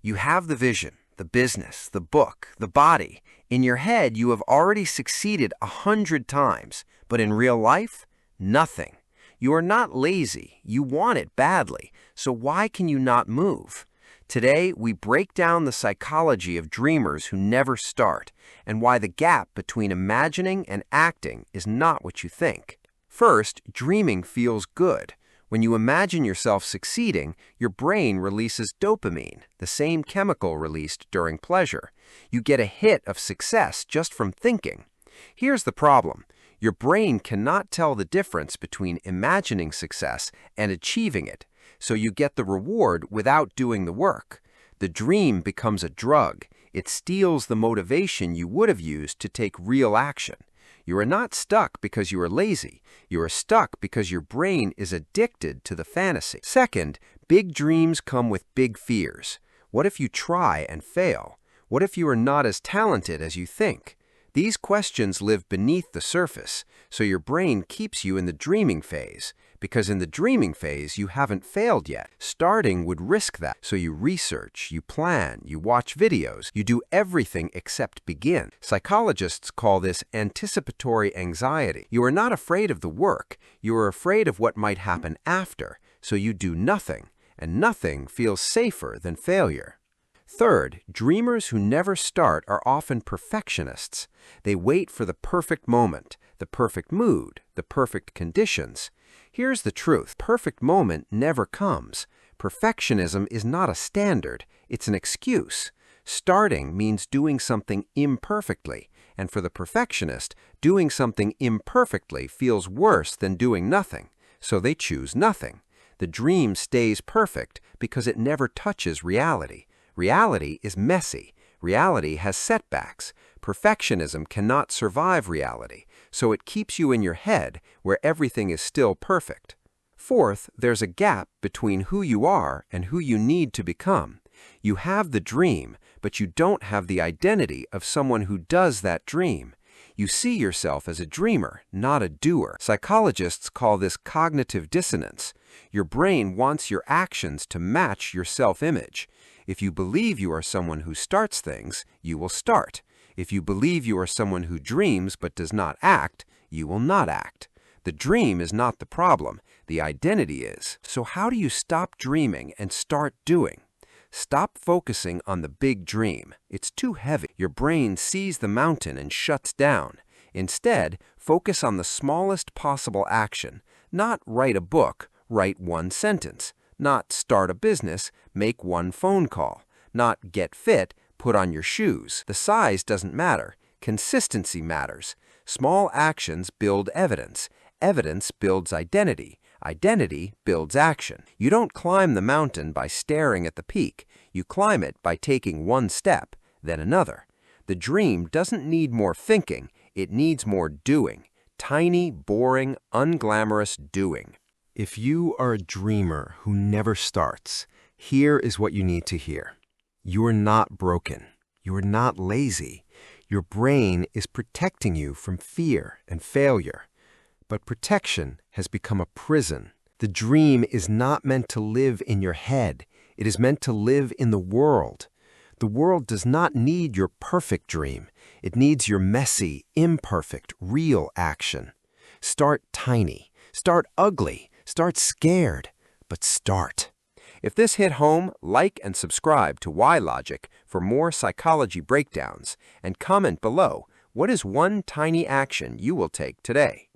You have the vision, the business, the book, the body. In your head, you have already succeeded 100 times, but in real life, nothing. You are not lazy. You want it badly. So why can you not move? Today, we break down the psychology of dreamers who never start and why the gap between imagining and acting is not what you think. First, dreaming feels good. When you imagine yourself succeeding, your brain releases dopamine, the same chemical released during pleasure. You get a hit of success just from thinking. Here's the problem. Your brain cannot tell the difference between imagining success and achieving it, so you get the reward without doing the work. The dream becomes a drug. It steals the motivation you would have used to take real action. You are not stuck because you are lazy. You are stuck because your brain is addicted to the fantasy. Second, big dreams come with big fears. What if you try and fail? What if you are not as talented as you think? These questions live beneath the surface, so your brain keeps you in the dreaming phase, because in the dreaming phase you haven't failed yet. Starting would risk that, so you research, you plan, you watch videos, you do everything except begin. Psychologists call this anticipatory anxiety. You are not afraid of the work, you are afraid of what might happen after, so you do nothing, and nothing feels safer than failure. Third, dreamers who never start are often perfectionists. They wait for the perfect moment, the perfect mood, the perfect conditions. Here's the truth. Perfect moment never comes. Perfectionism is not a standard. It's an excuse. Starting means doing something imperfectly, and for the perfectionist, doing something imperfectly feels worse than doing nothing, so they choose nothing. The dream stays perfect because it never touches reality. Reality is messy. Reality has setbacks. Perfectionism cannot survive reality, so it keeps you in your head where everything is still perfect. Fourth, there's a gap between who you are and who you need to become. You have the dream, but you don't have the identity of someone who does that dream. You see yourself as a dreamer, not a doer. Psychologists call this cognitive dissonance. Your brain wants your actions to match your self-image. If you believe you are someone who starts things, you will start. If you believe you are someone who dreams but does not act, you will not act. The dream is not the problem, the identity is. So how do you stop dreaming and start doing? Stop focusing on the big dream. It's too heavy. Your brain sees the mountain and shuts down. Instead, focus on the smallest possible action. Not write a book, write one sentence. Not start a business, make one phone call. Not get fit, put on your shoes. The size doesn't matter. Consistency matters. Small actions build evidence. Evidence builds identity. Identity builds action. You don't climb the mountain by staring at the peak. You climb it by taking one step, then another. The dream doesn't need more thinking. It needs more doing. Tiny, boring, unglamorous doing. If you are a dreamer who never starts, here is what you need to hear. You are not broken. You are not lazy. Your brain is protecting you from fear and failure. But protection has become a prison. The dream is not meant to live in your head. It is meant to live in the world. The world does not need your perfect dream. It needs your messy, imperfect, real action. Start tiny. Start ugly. Start scared, but start. If this hit home, like and subscribe to WhyLogik for more psychology breakdowns, and comment below, what is one tiny action you will take today?